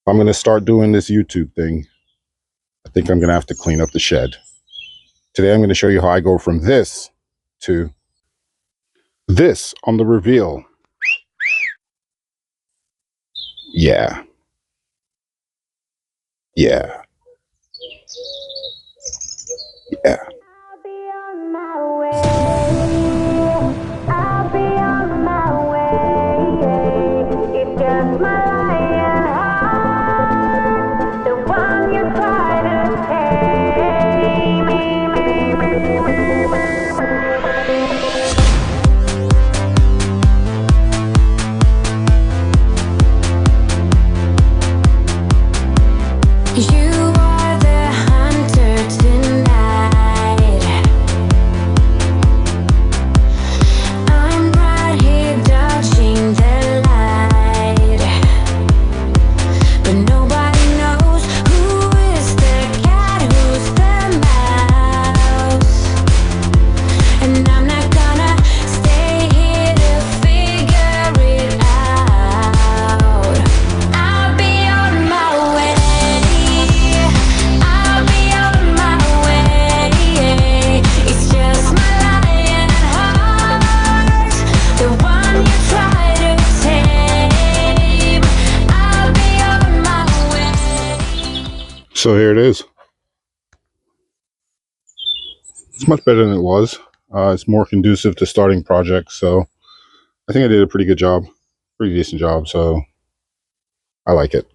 I'm going to start doing this YouTube thing. I think I'm going to have to clean up the shed. Today I'm going to show you how I go from this to this on the reveal. Yeah. Yeah. Yeah. I'll be on my way. I'll be on my way. It's just my lion heart, the one you try to tame. You are the hunter tonight. I'm right here dodging the light, but nobody knows who is the cat, who's the mouse. And I'm not gonna stay here to figure it out. I'll be on my way. I'll be on my way. It's just my lion heart, the one you try to tame. I'll be on my way. So here it is. It's much better than it was. It's more conducive to starting projects. So I think I did a pretty good job, pretty decent job. So I like it.